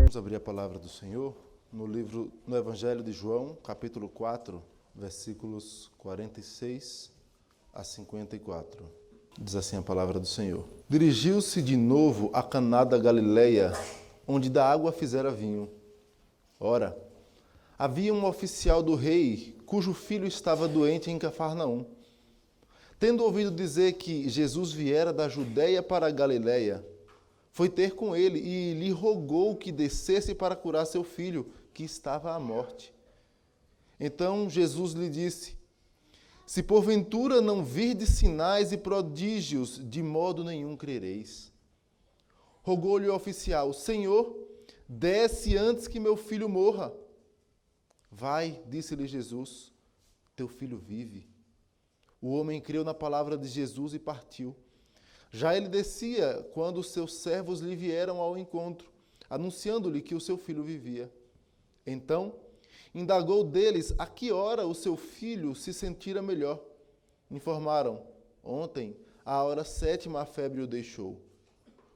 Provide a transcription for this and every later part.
Vamos abrir a palavra do Senhor no Evangelho de João, capítulo 4, versículos 46 a 54. Diz assim a palavra do Senhor. Dirigiu-se de novo a Caná da Galileia, onde da água fizera vinho. Ora, havia um oficial do rei, cujo filho estava doente em Cafarnaum. Tendo ouvido dizer que Jesus viera da Judeia para a Galileia, foi ter com ele e lhe rogou que descesse para curar seu filho, que estava à morte. Então Jesus lhe disse: se porventura não virdes sinais e prodígios, de modo nenhum crereis. Rogou-lhe o oficial: Senhor, desce antes que meu filho morra. Vai, disse-lhe Jesus, teu filho vive. O homem creu na palavra de Jesus e partiu. Já ele descia quando os seus servos lhe vieram ao encontro, anunciando-lhe que o seu filho vivia. Então, indagou deles a que hora o seu filho se sentira melhor. Informaram: ontem, à hora 7ª, a febre o deixou.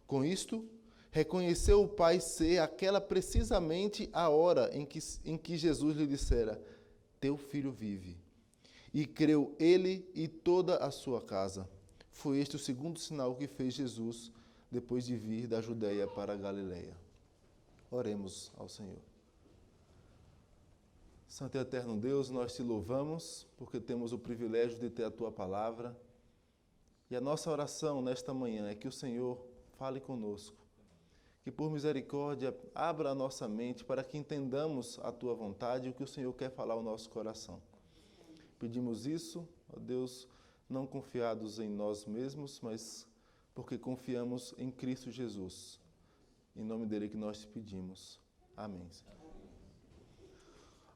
Com isto, reconheceu o pai ser aquela precisamente a hora em que Jesus lhe dissera: teu filho vive. E creu ele e toda a sua casa. Foi este o segundo sinal que fez Jesus depois de vir da Judeia para a Galileia. Oremos ao Senhor. Santo e eterno Deus, nós te louvamos porque temos o privilégio de ter a tua palavra. E a nossa oração nesta manhã é que o Senhor fale conosco. Que por misericórdia abra a nossa mente para que entendamos a tua vontade e o que o Senhor quer falar ao nosso coração. Pedimos isso, ó Deus, não confiados em nós mesmos, mas porque confiamos em Cristo Jesus. Em nome dele que nós te pedimos. Amém.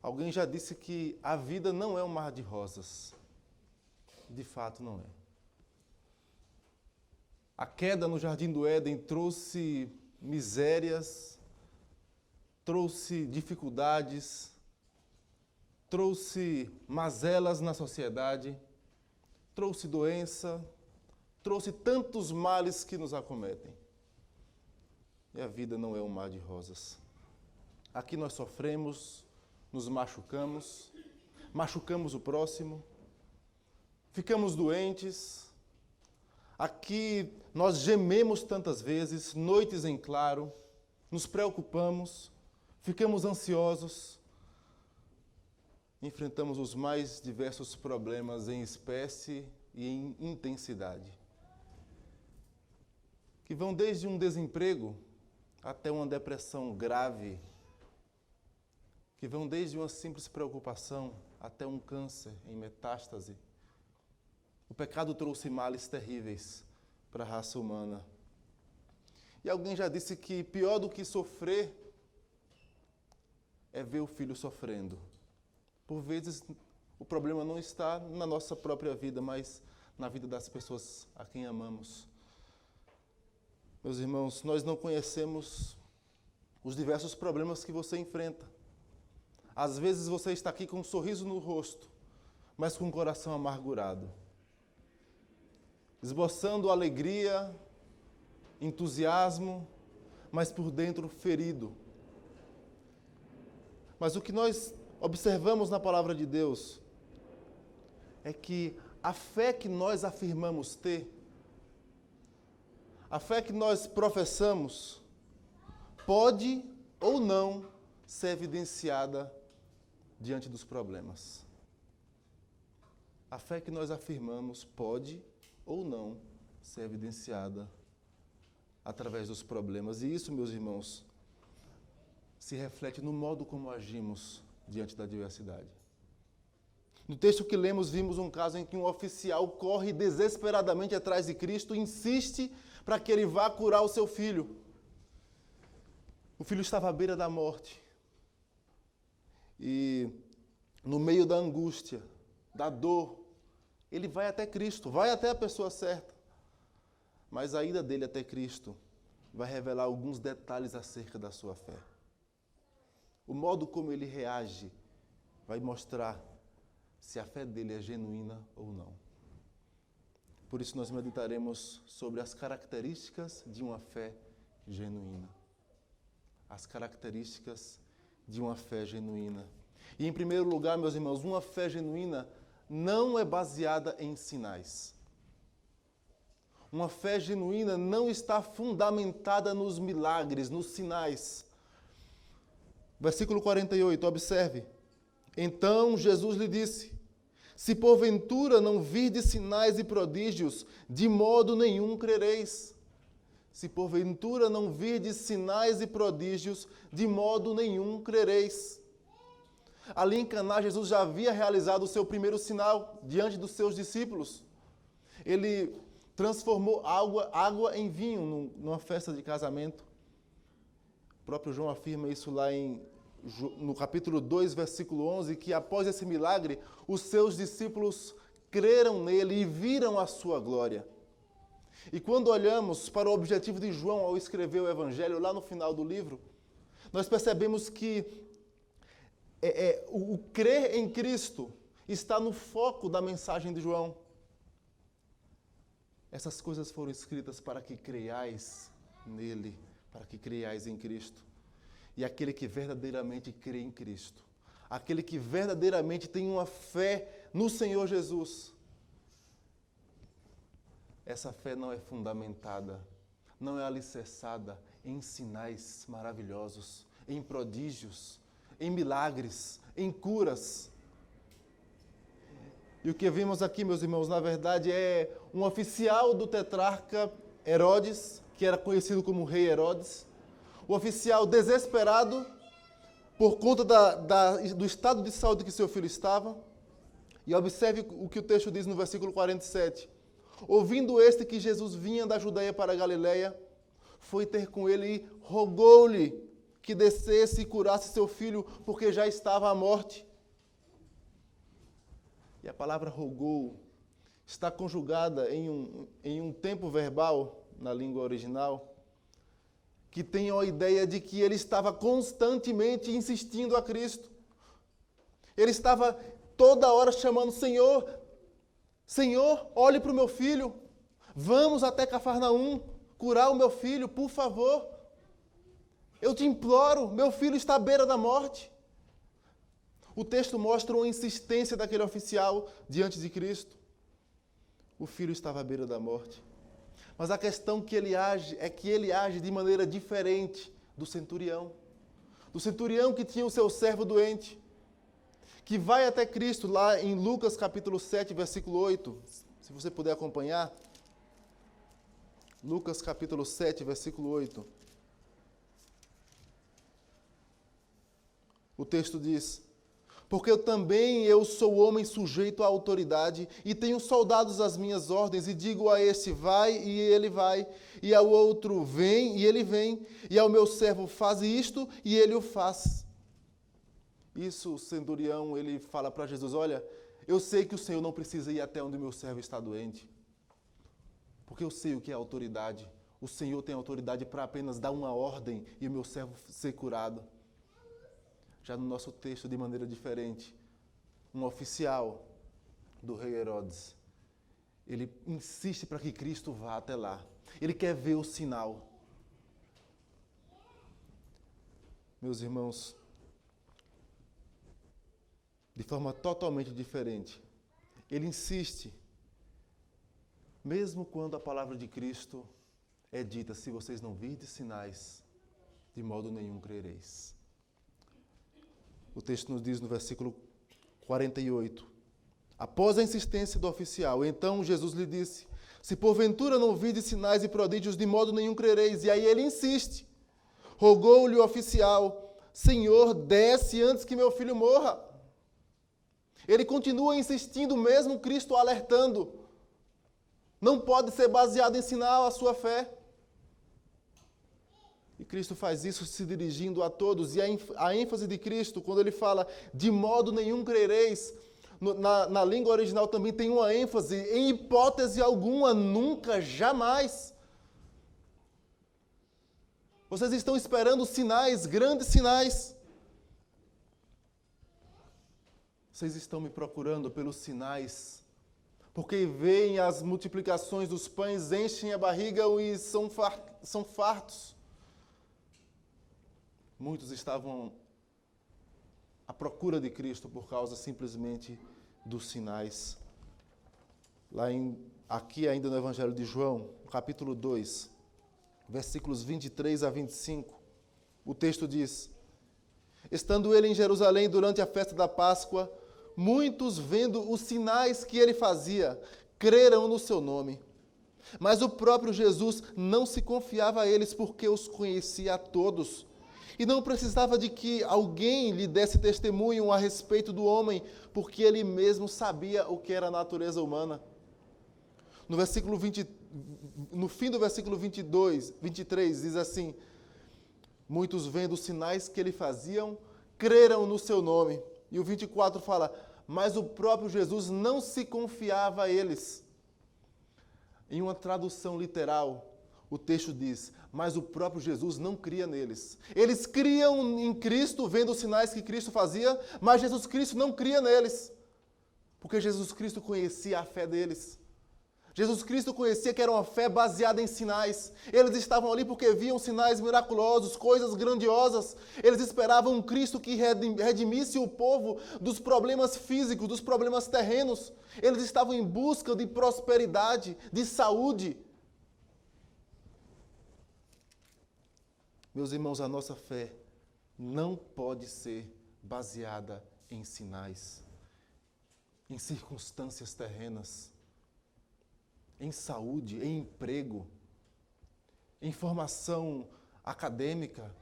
Alguém já disse que a vida não é um mar de rosas. De fato, não é. A queda no Jardim do Éden trouxe misérias, trouxe dificuldades, trouxe mazelas na sociedade, trouxe doença, trouxe tantos males que nos acometem. E a vida não é um mar de rosas. Aqui nós sofremos, nos machucamos, machucamos o próximo, ficamos doentes. Aqui nós gememos tantas vezes, noites em claro, nos preocupamos, ficamos ansiosos, enfrentamos os mais diversos problemas em espécie e em intensidade, que vão desde um desemprego até uma depressão grave, que vão desde uma simples preocupação até um câncer em metástase. O pecado trouxe males terríveis para a raça humana. E alguém já disse que pior do que sofrer é ver o filho sofrendo. Por vezes, o problema não está na nossa própria vida, mas na vida das pessoas a quem amamos. Meus irmãos, nós não conhecemos os diversos problemas que você enfrenta. Às vezes você está aqui com um sorriso no rosto, mas com o coração amargurado. Esboçando alegria, entusiasmo, mas por dentro ferido. Mas o que nós observamos na palavra de Deus é que a fé que nós afirmamos ter, a fé que nós professamos, pode ou não ser evidenciada diante dos problemas. A fé que nós afirmamos pode ou não ser evidenciada através dos problemas. E isso, meus irmãos, se reflete no modo como agimos diante da adversidade. No texto que lemos, vimos um caso em que um oficial corre desesperadamente atrás de Cristo e insiste para que ele vá curar o seu filho. O filho estava à beira da morte. E no meio da angústia, da dor, ele vai até Cristo, vai até a pessoa certa. Mas a ida dele até Cristo vai revelar alguns detalhes acerca da sua fé. O modo como ele reage vai mostrar se a fé dele é genuína ou não. Por isso nós meditaremos sobre as características de uma fé genuína. as características de uma fé genuína. E, em primeiro lugar, meus irmãos, uma fé genuína não é baseada em sinais. Uma fé genuína não está fundamentada nos milagres, nos sinais. Versículo 48, observe. Então Jesus lhe disse: se porventura não virdes sinais e prodígios, de modo nenhum crereis. Se porventura não virdes sinais e prodígios, de modo nenhum crereis. Ali em Caná, Jesus já havia realizado o seu primeiro sinal diante dos seus discípulos. Ele transformou água em vinho numa festa de casamento. O próprio João afirma isso lá no capítulo 2, versículo 11, que após esse milagre, os seus discípulos creram nele e viram a sua glória. E quando olhamos para o objetivo de João ao escrever o Evangelho, lá no final do livro, nós percebemos que o crer em Cristo está no foco da mensagem de João. Essas coisas foram escritas para que creiais nele, para que creiais em Cristo. E aquele que verdadeiramente crê em Cristo, aquele que verdadeiramente tem uma fé no Senhor Jesus, essa fé não é fundamentada, não é alicerçada em sinais maravilhosos, em prodígios, em milagres, em curas. E o que vimos aqui, meus irmãos, na verdade é um oficial do tetrarca Herodes, que era conhecido como Rei Herodes, o oficial desesperado por conta do estado de saúde que seu filho estava. E observe o que o texto diz no versículo 47. Ouvindo este que Jesus vinha da Judeia para a Galileia, foi ter com ele e rogou-lhe que descesse e curasse seu filho, porque já estava à morte. E a palavra rogou está conjugada em um tempo verbal, na língua original, que tem a ideia de que ele estava constantemente insistindo a Cristo. Ele estava toda hora chamando: Senhor, Senhor, olhe para o meu filho, vamos até Cafarnaum, curar o meu filho, por favor. Eu te imploro, meu filho está à beira da morte. O texto mostra uma insistência daquele oficial diante de Cristo. O filho estava à beira da morte. Mas a questão que ele age é que ele age de maneira diferente do centurião. Do centurião que tinha o seu servo doente, que vai até Cristo lá em Lucas capítulo 7, versículo 8. Se você puder acompanhar. Lucas capítulo 7, versículo 8. O texto diz: porque eu sou homem sujeito à autoridade, e tenho soldados às minhas ordens, e digo a este: vai, e ele vai, e ao outro: vem, e ele vem, e ao meu servo: faz isto, e ele o faz. Isso, o centurião, ele fala para Jesus: olha, eu sei que o Senhor não precisa ir até onde o meu servo está doente, porque eu sei o que é autoridade. O Senhor tem autoridade para apenas dar uma ordem e o meu servo ser curado. Já no nosso texto, de maneira diferente, um oficial do rei Herodes, ele insiste para que Cristo vá até lá. Ele quer ver o sinal. Meus irmãos, de forma totalmente diferente, ele insiste, mesmo quando a palavra de Cristo é dita: se vocês não virdes sinais, de modo nenhum crereis. O texto nos diz no versículo 48. Após a insistência do oficial, então Jesus lhe disse: se porventura não virdes sinais e prodígios, de modo nenhum crereis. E aí ele insiste. Rogou-lhe o oficial: Senhor, desce antes que meu filho morra. Ele continua insistindo, mesmo Cristo alertando. Não pode ser baseado em sinal a sua fé. E Cristo faz isso se dirigindo a todos. E a ênfase de Cristo, quando ele fala de modo nenhum crereis, na língua original também tem uma ênfase: em hipótese alguma, nunca, jamais. Vocês estão esperando sinais, grandes sinais. Vocês estão me procurando pelos sinais, porque veem as multiplicações dos pães, enchem a barriga e são fartos. Muitos estavam à procura de Cristo por causa simplesmente dos sinais. Aqui ainda no Evangelho de João, capítulo 2, versículos 23 a 25, o texto diz: estando ele em Jerusalém durante a festa da Páscoa, muitos, vendo os sinais que ele fazia, creram no seu nome. Mas o próprio Jesus não se confiava a eles, porque os conhecia a todos. E não precisava de que alguém lhe desse testemunho a respeito do homem, porque ele mesmo sabia o que era a natureza humana. No fim do versículo 23, diz assim: muitos, vendo os sinais que ele faziam, creram no seu nome. E o 24 fala: mas o próprio Jesus não se confiava a eles. Em uma tradução literal, o texto diz: mas o próprio Jesus não cria neles. Eles criam em Cristo, vendo os sinais que Cristo fazia, mas Jesus Cristo não cria neles, porque Jesus Cristo conhecia a fé deles. Jesus Cristo conhecia que era uma fé baseada em sinais. Eles estavam ali porque viam sinais miraculosos, coisas grandiosas. Eles esperavam um Cristo que redimisse o povo dos problemas físicos, dos problemas terrenos. Eles estavam em busca de prosperidade, de saúde. Meus irmãos, a nossa fé não pode ser baseada em sinais, em circunstâncias terrenas, em saúde, em emprego, em formação acadêmica.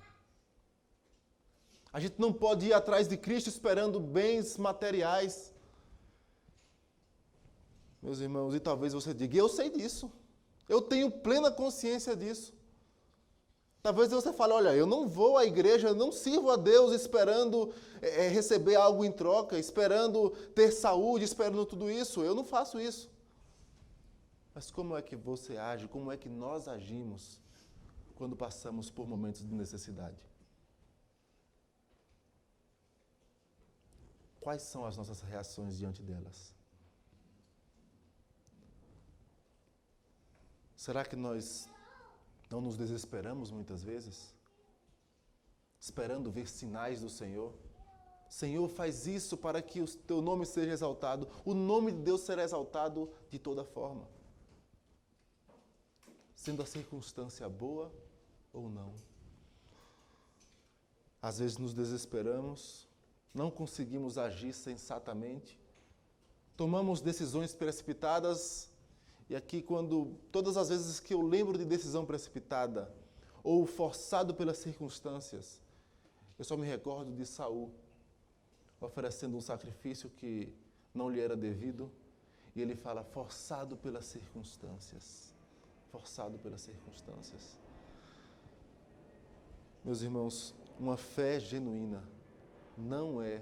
A gente não pode ir atrás de Cristo esperando bens materiais. Meus irmãos, e talvez você diga: eu sei disso, eu tenho plena consciência disso. Talvez você fale: olha, eu não vou à igreja, eu não sirvo a Deus esperando receber algo em troca, esperando ter saúde, esperando tudo isso. Eu não faço isso. Mas como é que você age, como é que nós agimos quando passamos por momentos de necessidade? Quais são as nossas reações diante delas? Será que nós não nos desesperamos muitas vezes? Esperando ver sinais do Senhor? Senhor, faz isso para que o teu nome seja exaltado. O nome de Deus será exaltado de toda forma, sendo a circunstância boa ou não. Às vezes nos desesperamos, não conseguimos agir sensatamente, tomamos decisões precipitadas, e aqui todas as vezes que eu lembro de decisão precipitada, ou forçado pelas circunstâncias, eu só me recordo de Saul, oferecendo um sacrifício que não lhe era devido, e ele fala: forçado pelas circunstâncias. Forçado pelas circunstâncias. Meus irmãos, uma fé genuína não é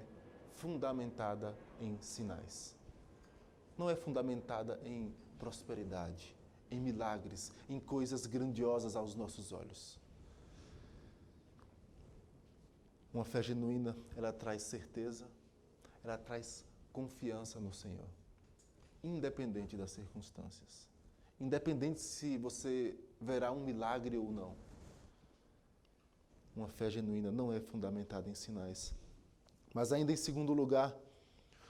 fundamentada em sinais. Não é fundamentada em prosperidade, em milagres, em coisas grandiosas aos nossos olhos. Uma fé genuína, ela traz certeza, ela traz confiança no Senhor, independente das circunstâncias. Independente se você verá um milagre ou não. Uma fé genuína não é fundamentada em sinais. Mas ainda em segundo lugar,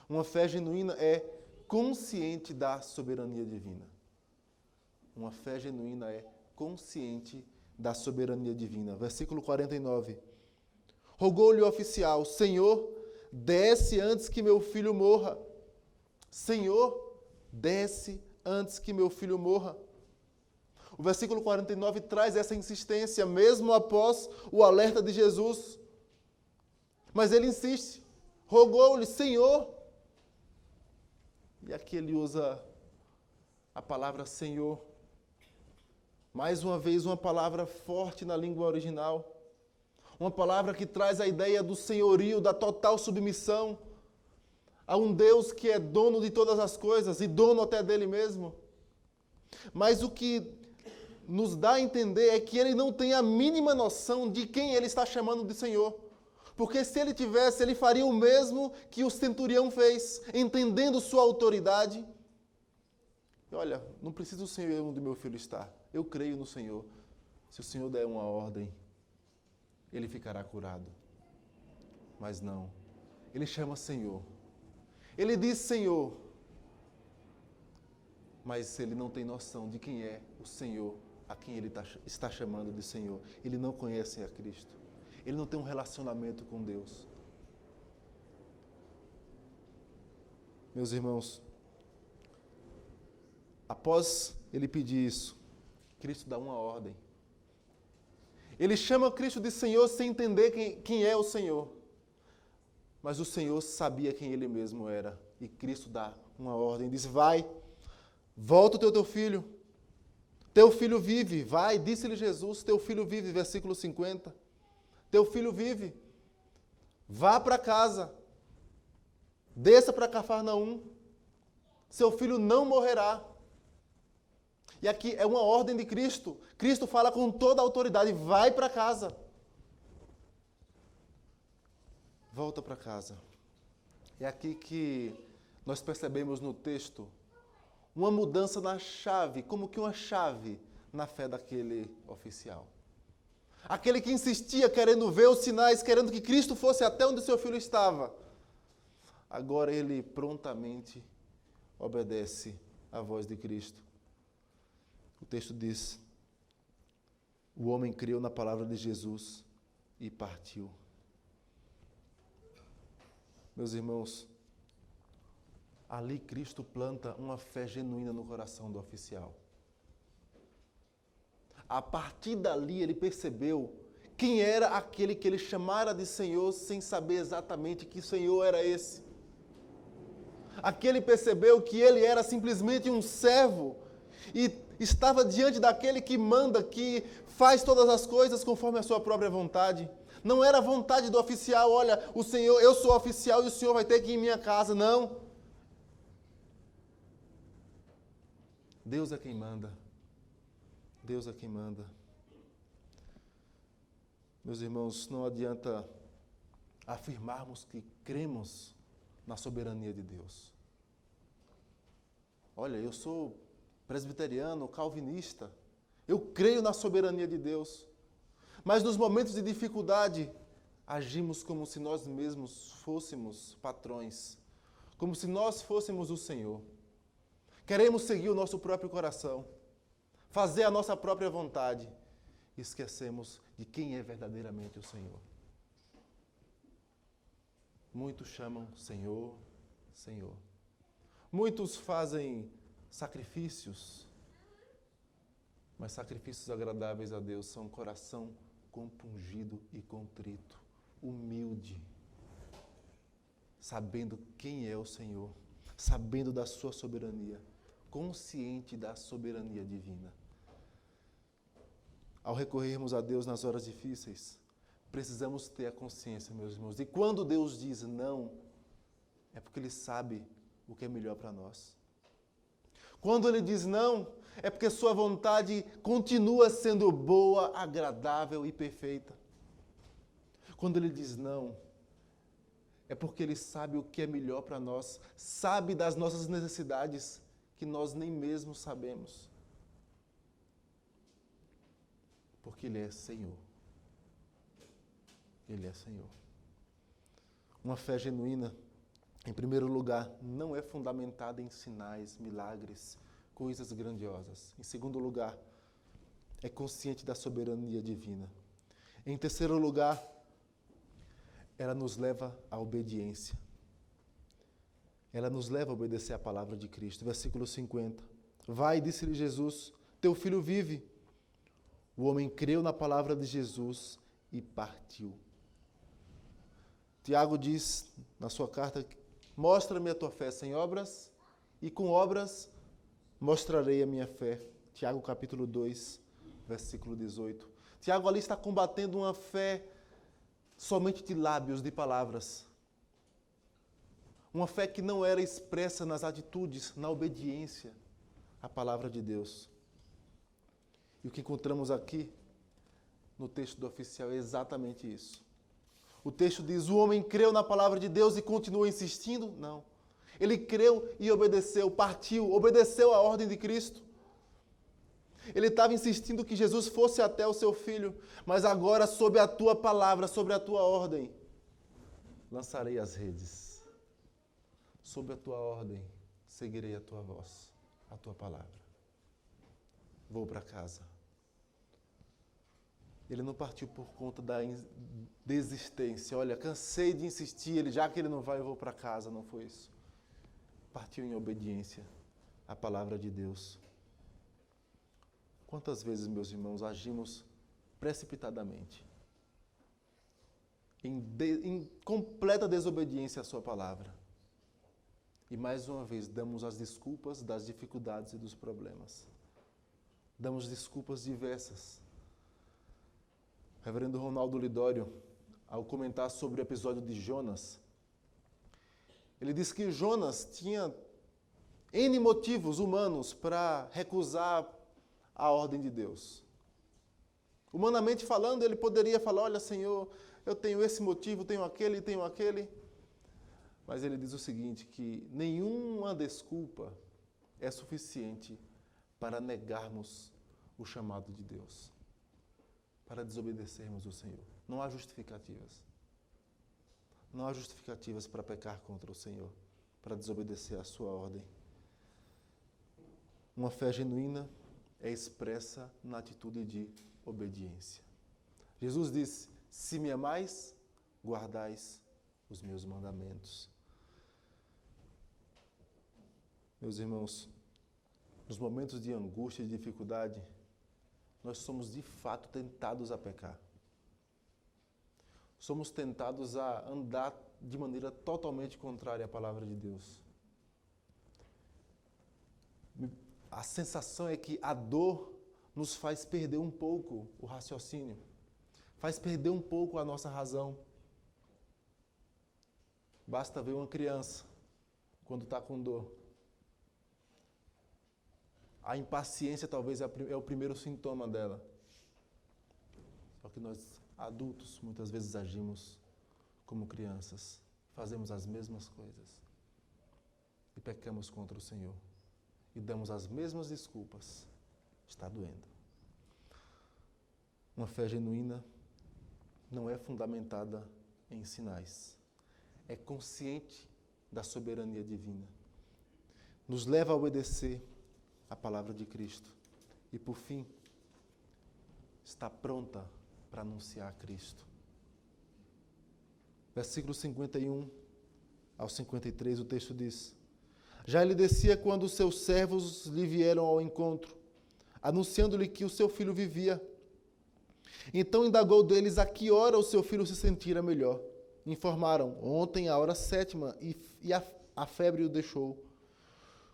uma fé genuína é consciente da soberania divina. Uma fé genuína é consciente da soberania divina. Versículo 49. Rogou-lhe o oficial: Senhor, desce antes que meu filho morra. Senhor, desce antes que meu filho morra. O versículo 49 traz essa insistência, mesmo após o alerta de Jesus. Mas ele insiste, rogou-lhe: Senhor. E aqui ele usa a palavra Senhor. Mais uma vez, uma palavra forte na língua original. Uma palavra que traz a ideia do senhorio, da total submissão a um Deus que é dono de todas as coisas e dono até dele mesmo. Mas o que nos dá a entender é que ele não tem a mínima noção de quem ele está chamando de Senhor. Porque se ele tivesse, ele faria o mesmo que o centurião fez, entendendo sua autoridade. E olha, não precisa o Senhor ir onde meu filho está. Eu creio no Senhor. Se o Senhor der uma ordem, ele ficará curado. Mas não, ele chama Senhor. Ele diz Senhor, mas ele não tem noção de quem é o Senhor a quem ele está chamando de Senhor. Ele não conhece a Cristo. Ele não tem um relacionamento com Deus. Meus irmãos, após ele pedir isso, Cristo dá uma ordem. Ele chama Cristo de Senhor sem entender quem é o Senhor. Mas o Senhor sabia quem ele mesmo era. E Cristo dá uma ordem, diz, vai, volta o teu filho. Teu filho vive, vai, disse-lhe Jesus, teu filho vive, versículo 50. Teu filho vive. Vá para casa. Desça para Cafarnaum. Seu filho não morrerá. E aqui é uma ordem de Cristo. Cristo fala com toda a autoridade, vai para casa. Volta para casa. É aqui que nós percebemos no texto uma mudança na chave, como que uma chave na fé daquele oficial. Aquele que insistia, querendo ver os sinais, querendo que Cristo fosse até onde seu filho estava. Agora ele prontamente obedece à voz de Cristo. O texto diz, o homem creu na palavra de Jesus e partiu. Meus irmãos, ali Cristo planta uma fé genuína no coração do oficial. A partir dali ele percebeu quem era aquele que ele chamara de Senhor sem saber exatamente que Senhor era esse. Aquele percebeu que ele era simplesmente um servo e estava diante daquele que manda, que faz todas as coisas conforme a sua própria vontade. Não era a vontade do oficial, olha, o Senhor, eu sou oficial e o Senhor vai ter que ir em minha casa, não. Deus é quem manda. Deus é quem manda. Meus irmãos, não adianta afirmarmos que cremos na soberania de Deus. Olha, eu sou presbiteriano, calvinista. Eu creio na soberania de Deus. Mas nos momentos de dificuldade, agimos como se nós mesmos fôssemos patrões. Como se nós fôssemos o Senhor. Queremos seguir o nosso próprio coração. Fazer a nossa própria vontade. E esquecemos de quem é verdadeiramente o Senhor. Muitos chamam Senhor, Senhor. Muitos fazem sacrifícios, mas sacrifícios agradáveis a Deus são coração compungido e contrito, humilde, sabendo quem é o Senhor, sabendo da sua soberania, consciente da soberania divina. Ao recorrermos a Deus nas horas difíceis, precisamos ter a consciência, meus irmãos, de quando Deus diz não, é porque Ele sabe o que é melhor para nós. Quando Ele diz não, é porque sua vontade continua sendo boa, agradável e perfeita. Quando Ele diz não, é porque Ele sabe o que é melhor para nós, sabe das nossas necessidades que nós nem mesmo sabemos. Porque Ele é Senhor. Ele é Senhor. Uma fé genuína, em primeiro lugar, não é fundamentada em sinais, milagres, coisas grandiosas. Em segundo lugar, é consciente da soberania divina. Em terceiro lugar, ela nos leva à obediência. Ela nos leva a obedecer a palavra de Cristo. Versículo 50. Vai, disse-lhe Jesus, teu filho vive. O homem creu na palavra de Jesus e partiu. Tiago diz na sua carta, mostra-me a tua fé sem obras, e com obras mostrarei a minha fé. Tiago capítulo 2, versículo 18. Tiago ali está combatendo uma fé somente de lábios, de palavras. Uma fé que não era expressa nas atitudes, na obediência à palavra de Deus. E o que encontramos aqui no texto do oficial é exatamente isso. O texto diz, o homem creu na palavra de Deus e continua insistindo? Não. Ele creu e obedeceu, partiu, obedeceu à ordem de Cristo. Ele estava insistindo que Jesus fosse até o seu filho, mas agora, sob a tua palavra, sobre a tua ordem, lançarei as redes. Sob a tua ordem, seguirei a tua voz, a tua palavra. Vou para casa. Ele não partiu por conta da desistência. Olha, cansei de insistir, já que ele não vai, eu vou para casa. Não foi isso. Partiu em obediência à palavra de Deus. Quantas vezes, meus irmãos, agimos precipitadamente, em completa desobediência à sua palavra. E mais uma vez damos as desculpas das dificuldades e dos problemas. Damos desculpas diversas. O reverendo Ronaldo Lidório, ao comentar sobre o episódio de Jonas, ele diz que Jonas tinha N motivos humanos para recusar a ordem de Deus. Humanamente falando, ele poderia falar, olha, Senhor, eu tenho esse motivo, tenho aquele. Mas ele diz o seguinte, que nenhuma desculpa é suficiente para negarmos o chamado de Deus, para desobedecermos o Senhor. Não há justificativas. Não há justificativas para pecar contra o Senhor, para desobedecer a sua ordem. Uma fé genuína é expressa na atitude de obediência. Jesus disse, se me amais, guardais os meus mandamentos. Meus irmãos, nos momentos de angústia e dificuldade, nós somos de fato tentados a pecar. Somos tentados a andar de maneira totalmente contrária à palavra de Deus. A sensação é que a dor nos faz perder um pouco o raciocínio, faz perder um pouco a nossa razão. Basta ver uma criança quando está com dor. A impaciência talvez é o primeiro sintoma dela. Só que nós, adultos, muitas vezes agimos como crianças, fazemos as mesmas coisas e pecamos contra o Senhor. E damos as mesmas desculpas. Está doendo. Uma fé genuína não é fundamentada em sinais. É consciente da soberania divina. Nos leva a obedecer a palavra de Cristo. E, por fim, está pronta para anunciar a Cristo. Versículo 51 ao 53, o texto diz: já ele descia quando os seus servos lhe vieram ao encontro, anunciando-lhe que o seu filho vivia. Então indagou deles a que hora o seu filho se sentira melhor. Informaram, ontem, à hora 7ª, e a febre o deixou.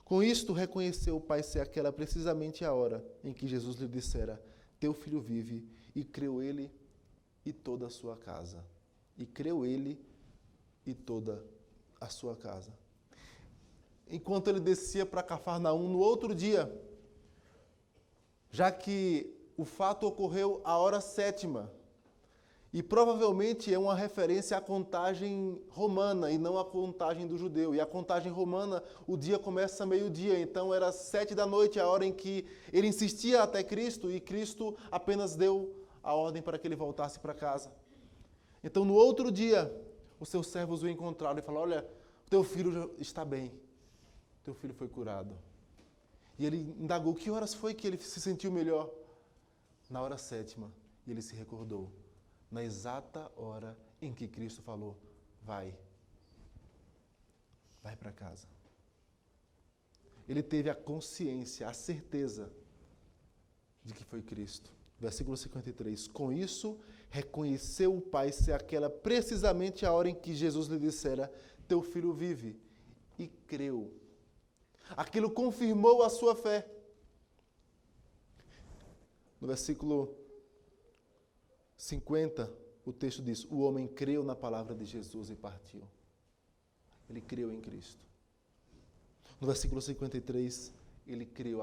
Com isto, reconheceu o pai ser aquela precisamente a hora em que Jesus lhe dissera, teu filho vive, e creu ele e toda a sua casa. E creu ele e toda a sua casa. Enquanto ele descia para Cafarnaum no outro dia, já que o fato ocorreu à hora 7ª, e provavelmente é uma referência à contagem romana e não à contagem do judeu. E a contagem romana, o dia começa meio-dia, então era 7 da noite, a hora em que ele insistia até Cristo, e Cristo apenas deu a ordem para que ele voltasse para casa. Então, no outro dia, os seus servos o encontraram e falaram, olha, teu filho está bem. Teu filho foi curado. E ele indagou, que horas foi que ele se sentiu melhor? Na hora 7ª. E ele se recordou. Na exata hora em que Cristo falou, vai para casa. Ele teve a consciência, a certeza de que foi Cristo. Versículo 53. Com isso, reconheceu o pai ser aquela precisamente a hora em que Jesus lhe dissera, teu filho vive. E creu. Aquilo confirmou a sua fé. No versículo 50, o texto diz, o homem creu na palavra de Jesus e partiu. Ele creu em Cristo. No versículo 53, ele creu.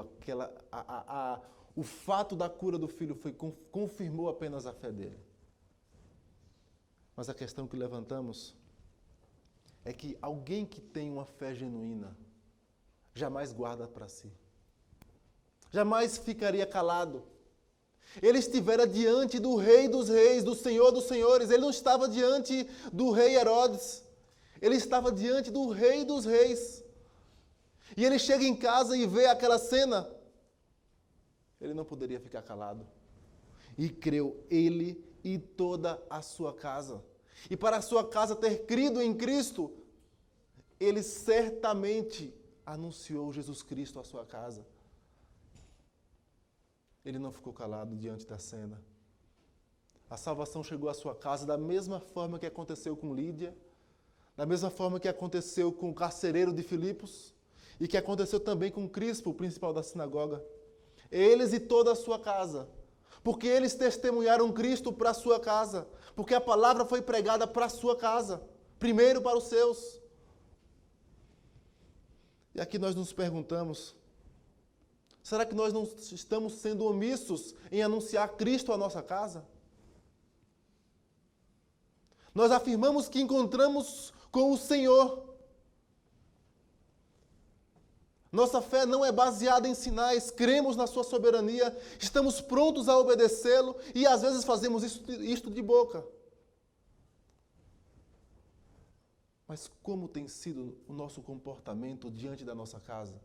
O fato da cura do filho confirmou apenas a fé dele. Mas a questão que levantamos é que alguém que tem uma fé genuína jamais guarda para si. jamais ficaria calado. Ele estivera diante do Rei dos Reis, do Senhor dos Senhores. Ele não estava diante do rei Herodes. Ele estava diante do Rei dos Reis. E ele chega em casa e vê aquela cena. Ele não poderia ficar calado. E creu ele e toda a sua casa. E para a sua casa ter crido em Cristo, ele certamente anunciou Jesus Cristo à sua casa. Ele não ficou calado diante da cena. A salvação chegou à sua casa da mesma forma que aconteceu com Lídia, da mesma forma que aconteceu com o carcereiro de Filipos e que aconteceu também com Crispo, o principal da sinagoga. Eles e toda a sua casa, porque eles testemunharam Cristo para a sua casa, porque a palavra foi pregada para a sua casa, primeiro para os seus. E aqui nós nos perguntamos, será que nós não estamos sendo omissos em anunciar Cristo à nossa casa? Nós afirmamos que encontramos com o Senhor. Nossa fé não é baseada em sinais, cremos na sua soberania, estamos prontos a obedecê-lo e às vezes fazemos isto de boca. Mas como tem sido o nosso comportamento diante da nossa casa?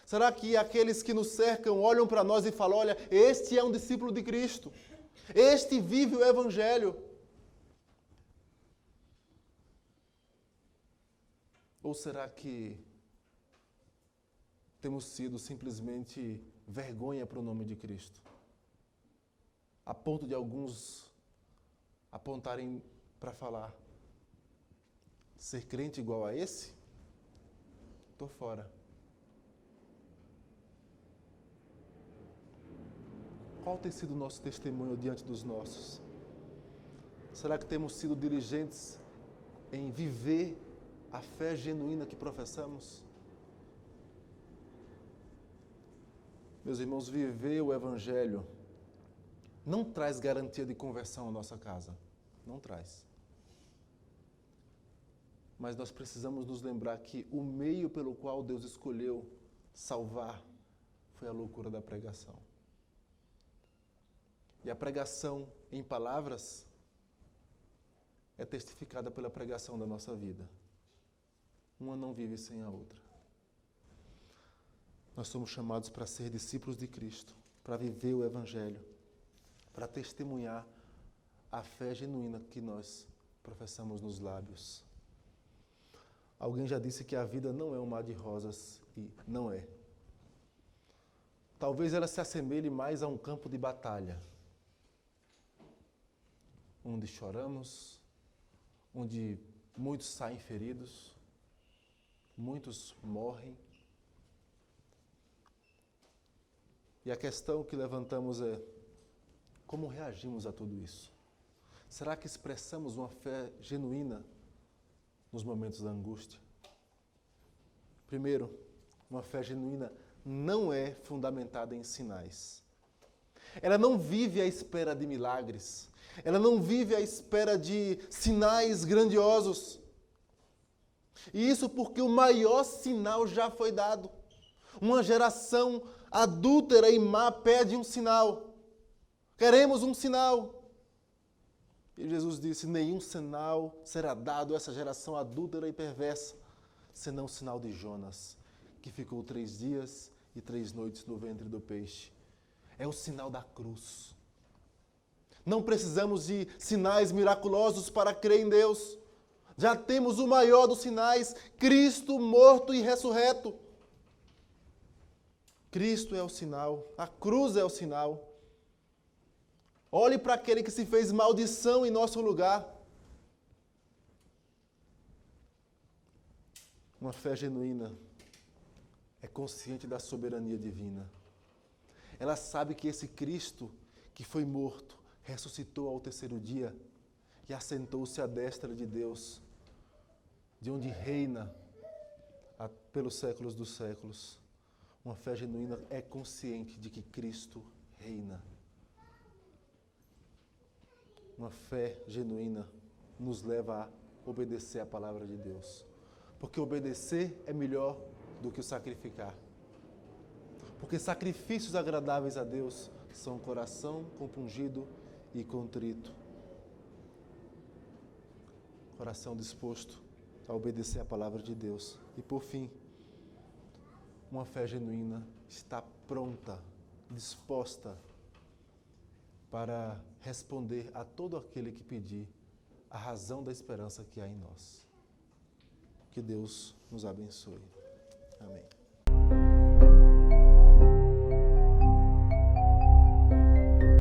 Será que aqueles que nos cercam olham para nós e falam, olha, este é um discípulo de Cristo, este vive o Evangelho? Ou será que temos sido simplesmente vergonha para o nome de Cristo? A ponto de alguns apontarem para falar, ser crente igual a esse? Estou fora. Qual tem sido o nosso testemunho diante dos nossos? Será que temos sido diligentes em viver a fé genuína que professamos? Meus irmãos, viver o Evangelho não traz garantia de conversão à nossa casa. Não traz. Mas nós precisamos nos lembrar que o meio pelo qual Deus escolheu salvar foi a loucura da pregação. E a pregação em palavras é testificada pela pregação da nossa vida. Uma não vive sem a outra. Nós somos chamados para ser discípulos de Cristo, para viver o Evangelho, para testemunhar a fé genuína que nós professamos nos lábios. Alguém já disse que a vida não é um mar de rosas, e não é. Talvez ela se assemelhe mais a um campo de batalha, onde choramos, onde muitos saem feridos, muitos morrem. E a questão que levantamos é, como reagimos a tudo isso? Será que expressamos uma fé genuína nos momentos da angústia? Primeiro, uma fé genuína não é fundamentada em sinais. Ela não vive à espera de milagres. Ela não vive à espera de sinais grandiosos. E isso porque o maior sinal já foi dado. Uma geração adúltera e má pede um sinal. Queremos um sinal. E Jesus disse, nenhum sinal será dado a essa geração adúltera e perversa, senão o sinal de Jonas, que ficou 3 dias e 3 noites no ventre do peixe. É o sinal da cruz. Não precisamos de sinais miraculosos para crer em Deus. Já temos o maior dos sinais, Cristo morto e ressurreto. Cristo é o sinal, a cruz é o sinal. Olhe para aquele que se fez maldição em nosso lugar. Uma fé genuína é consciente da soberania divina. Ela sabe que esse Cristo que foi morto, ressuscitou ao 3º dia e assentou-se à destra de Deus, de onde reina pelos séculos dos séculos. Uma fé genuína é consciente de que Cristo reina. Uma fé genuína nos leva a obedecer a palavra de Deus. Porque obedecer é melhor do que o sacrificar. Porque sacrifícios agradáveis a Deus são coração compungido e contrito. Coração disposto a obedecer a palavra de Deus. E por fim, uma fé genuína está pronta, disposta para responder a todo aquele que pedir a razão da esperança que há em nós. Que Deus nos abençoe. Amém.